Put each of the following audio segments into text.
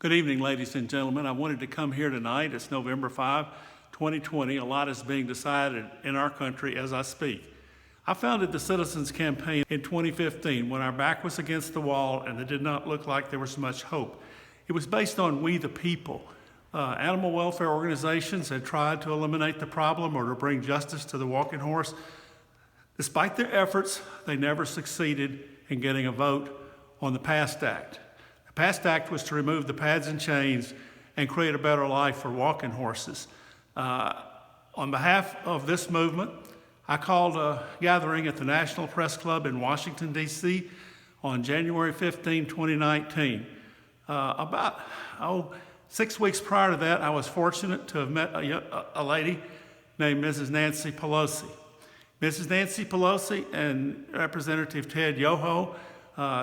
Good evening, ladies and gentlemen. I wanted to come here tonight. It's November 5, 2020. A lot is being decided in our country as I speak. I founded the Citizens Campaign in 2015 when our back was against the wall and it did not look like there was much hope. It was based on we the people. Animal welfare organizations had tried to eliminate the problem or to bring justice to the walking horse. Despite their efforts, they never succeeded in getting a vote on the PAST Act. The PAST Act was to remove the pads and chains and create a better life for walking horses. On behalf of this movement, I called a gathering at the National Press Club in Washington, D.C. on January 15, 2019. About 6 weeks prior to that, I was fortunate to have met a lady named Mrs. Nancy Pelosi. Mrs. Nancy Pelosi and Representative Ted Yoho,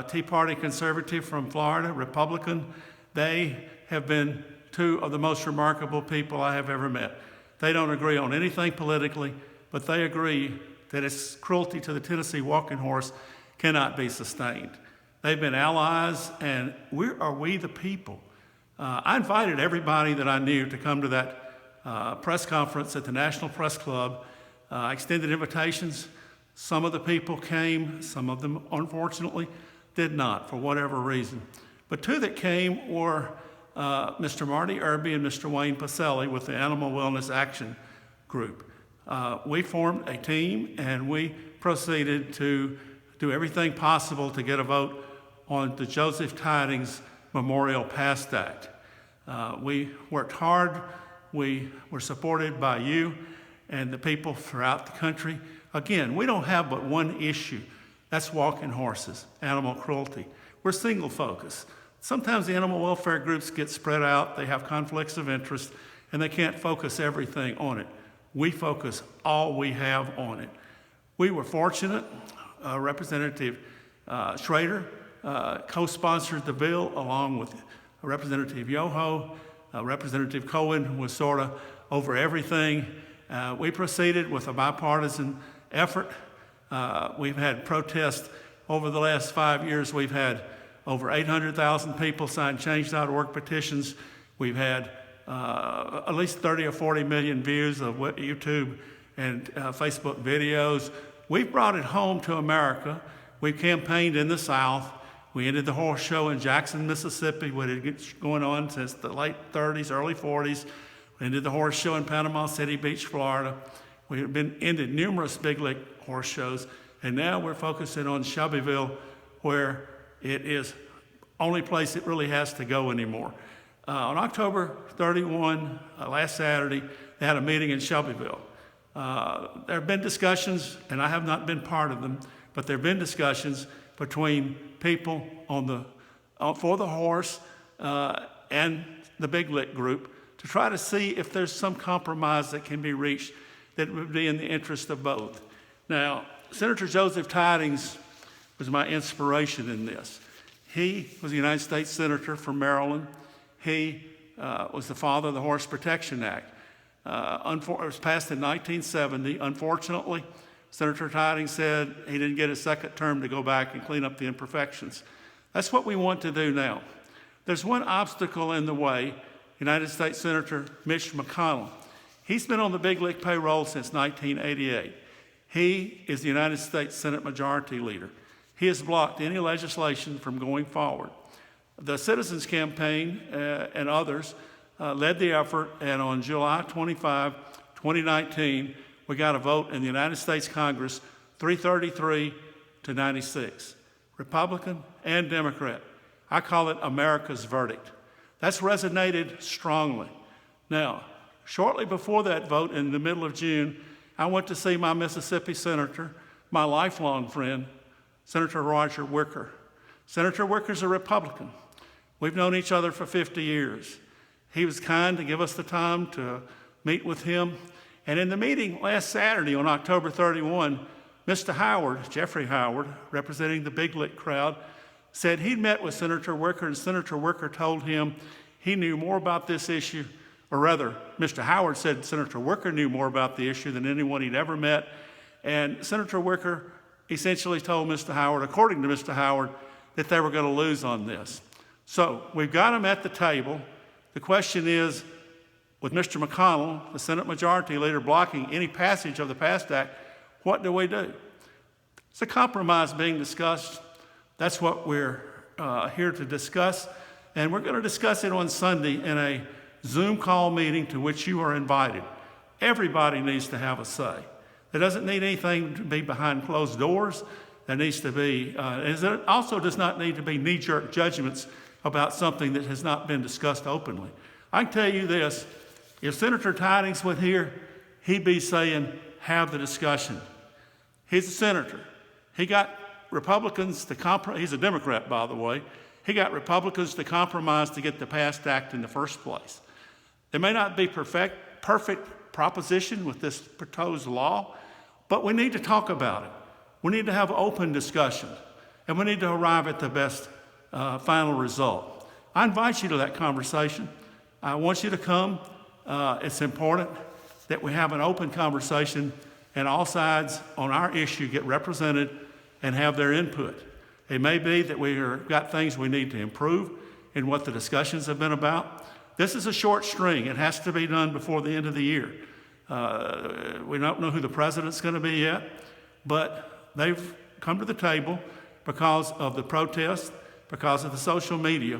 Tea Party conservative from Florida, Republican, they have been two of the most remarkable people I have ever met. They don't agree on anything politically, but they agree that its cruelty to the Tennessee walking horse cannot be sustained. They've been allies, and we the people. I invited everybody that I knew to come to that press conference at the National Press Club. I extended invitations. Some of the people came, some of them, unfortunately, did not for whatever reason. But two that came were Mr. Marty Irby and Mr. Wayne Pacelli with the Animal Wellness Action Group. We formed a team and we proceeded to do everything possible to get a vote on the Joseph Tydings Memorial PAST Act. We worked hard. We were supported by you and the people throughout the country. Again, we don't have but one issue. That's walking horses, animal cruelty. We're single focus. Sometimes the animal welfare groups get spread out, they have conflicts of interest, and they can't focus everything on it. We focus all we have on it. We were fortunate. Representative Schrader co-sponsored the bill along with Representative Yoho. Representative Cohen was sort of over everything. We proceeded with a bipartisan effort. We've had protests over the last 5 years. We've had over 800,000 people sign Change.org petitions. We've had at least 30 or 40 million views of YouTube and Facebook videos. We've brought it home to America. We've campaigned in the South. We ended the horse show in Jackson, Mississippi, what had been going on since the late 30s, early 40s. We ended the horse show in Panama City Beach, Florida. We have ended numerous big league horse shows, and now we're focusing on Shelbyville, where it is only place it really has to go anymore. On October 31, last Saturday, they had a meeting in Shelbyville. There have been discussions, and I have not been part of them, but there have been discussions between people for the horse and the Big Lick group to try to see if there's some compromise that can be reached that would be in the interest of both. Now, Senator Joseph Tydings was my inspiration in this. He was a United States Senator from Maryland. He was the father of the Horse Protection Act. It was passed in 1970. Unfortunately, Senator Tydings said he didn't get a second term to go back and clean up the imperfections. That's what we want to do now. There's one obstacle in the way. United States Senator Mitch McConnell. He's been on the Big League payroll since 1988. He is the United States Senate Majority Leader. He has blocked any legislation from going forward. The Citizens Campaign and others led the effort, and on July 25, 2019, we got a vote in the United States Congress, 333 to 96, Republican and Democrat. I call it America's verdict. That's resonated strongly. Now, shortly before that vote in the middle of June, I went to see my Mississippi senator, my lifelong friend, Senator Roger Wicker. Senator Wicker's a Republican. We've known each other for 50 years. He was kind to give us the time to meet with him. And in the meeting last Saturday on October 31, Mr. Howard, Jeffrey Howard, representing the Big Lick crowd, said he'd met with Senator Wicker, and Senator Wicker told him he knew more about this issue, or rather, Mr. Howard said Senator Wicker knew more about the issue than anyone he'd ever met. And Senator Wicker essentially told Mr. Howard, according to Mr. Howard, that they were going to lose on this. So we've got them at the table. The question is, with Mr. McConnell, the Senate Majority Leader, blocking any passage of the PAST Act, what do we do? It's a compromise being discussed. That's what we're here to discuss. And we're going to discuss it on Sunday in a Zoom call meeting to which you are invited. Everybody needs to have a say. There doesn't need anything to be behind closed doors. There needs to be, it also does not need to be knee-jerk judgments about something that has not been discussed openly. I can tell you this, if Senator Tydings was here, he'd be saying, have the discussion. He's a senator. He got Republicans to compromise. He's a Democrat, by the way. He got Republicans to compromise to get the PAST Act in the first place. There may not be perfect proposition with this proposed law, but we need to talk about it. We need to have open discussion, and we need to arrive at the best final result. I invite you to that conversation. I want you to come. It's important that we have an open conversation and all sides on our issue get represented and have their input. It may be that we've got things we need to improve in what the discussions have been about. This is a short string. It has to be done before the end of the year. We don't know who the president's going to be yet, but they've come to the table because of the protests, because of the social media,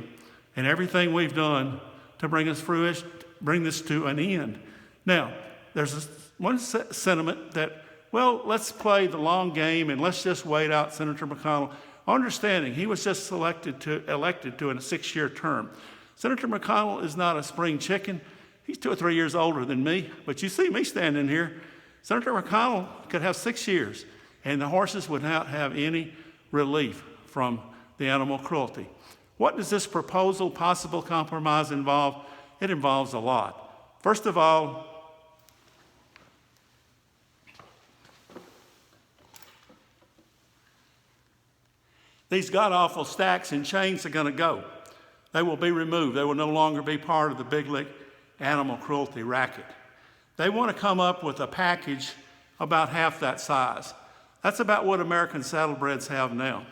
and everything we've done to bring this to an end. Now, there's one sentiment that, well, let's play the long game and let's just wait out Senator McConnell. Understanding he was just elected to a 6-year term. Senator McConnell is not a spring chicken. He's 2 or 3 years older than me, but you see me standing here. Senator McConnell could have 6 years, and the horses would not have any relief from the animal cruelty. What does this proposal, possible compromise involve? It involves a lot. First of all, these god-awful stacks and chains are going to go. They will be removed. They will no longer be part of the Big Lick animal cruelty racket. They want to come up with a package about half that size. That's about what American saddlebreds have now.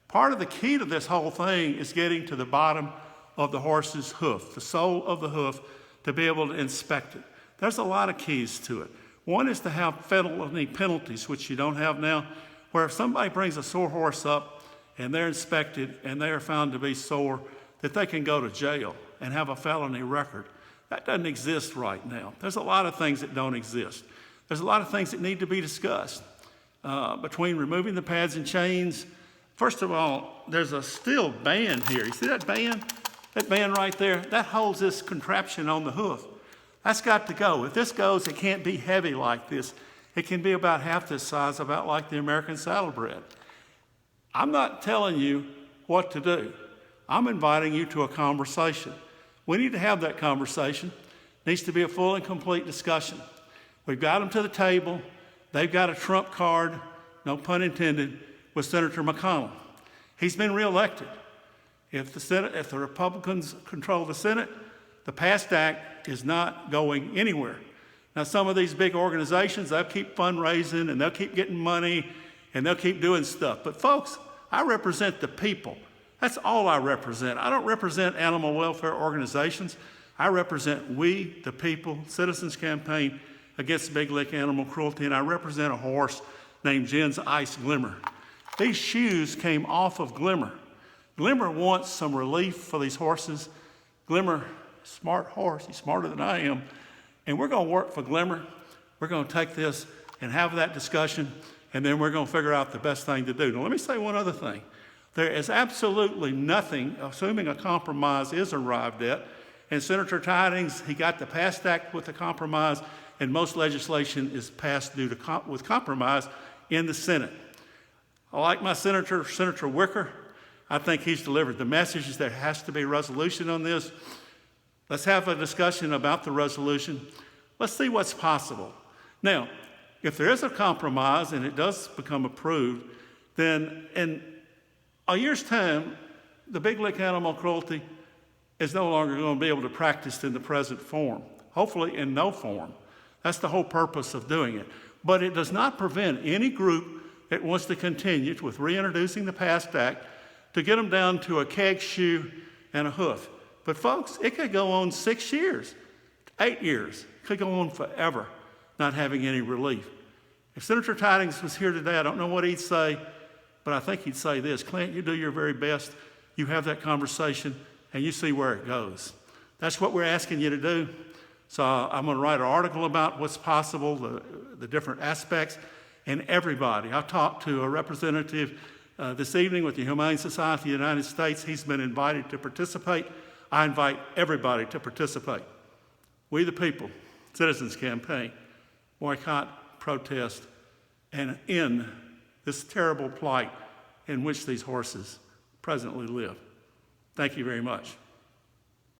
Part of the key to this whole thing is getting to the bottom of the horse's hoof, the sole of the hoof, to be able to inspect it. There's a lot of keys to it. One is to have felony penalties, which you don't have now, where if somebody brings a sore horse up and they're inspected and they are found to be sore, that they can go to jail and have a felony record. That doesn't exist right now. There's a lot of things that don't exist. There's a lot of things that need to be discussed between removing the pads and chains. First of all, there's a steel band here. You see that band? That band right there, that holds this contraption on the hoof. That's got to go. If this goes, it can't be heavy like this. It can be about half this size, about like the American saddlebred. I'm not telling you what to do. I'm inviting you to a conversation. We need to have that conversation. It needs to be a full and complete discussion. We've got them to the table. They've got a trump card, no pun intended, with Senator McConnell. He's been reelected. If the Republicans control the Senate, the PAST Act is not going anywhere. Now, some of these big organizations, they'll keep fundraising and they'll keep getting money and they'll keep doing stuff. But folks, I represent the people. That's all I represent. I don't represent animal welfare organizations. I represent we, the people, Citizens Campaign Against Big Lick Animal Cruelty, and I represent a horse named Jen's Ice Glimmer. These shoes came off of Glimmer. Glimmer wants some relief for these horses. Glimmer, smart horse, he's smarter than I am, and we're going to work for Glimmer. We're going to take this and have that discussion, and then we're going to figure out the best thing to do. Now, let me say one other thing. There is absolutely nothing, assuming a compromise is arrived at, and Senator Tydings, he got the PAST Act with the compromise, and most legislation is passed with compromise in the Senate. I like my senator, Senator Wicker. I think he's delivered the message. There has to be resolution on this. Let's have a discussion about the resolution. Let's see what's possible. Now, if there is a compromise and it does become approved, then in a year's time, the Big Lick animal cruelty is no longer going to be able to practice in the present form, hopefully in no form. That's the whole purpose of doing it. But it does not prevent any group that wants to continue with reintroducing the PAST Act to get them down to a keg shoe and a hoof. But folks, it could go on 6 years, 8 years. It could go on forever, not having any relief. If Senator Tydings was here today, I don't know what he'd say, but I think he'd say this: Clint, you do your very best. You have that conversation, and you see where it goes. That's what we're asking you to do. So I'm going to write an article about what's possible, the different aspects, and everybody. I talked to a representative this evening with the Humane Society of the United States. He's been invited to participate. I invite everybody to participate. We the people, Citizens Campaign, boycott, protest, and end this terrible plight in which these horses presently live. Thank you very much.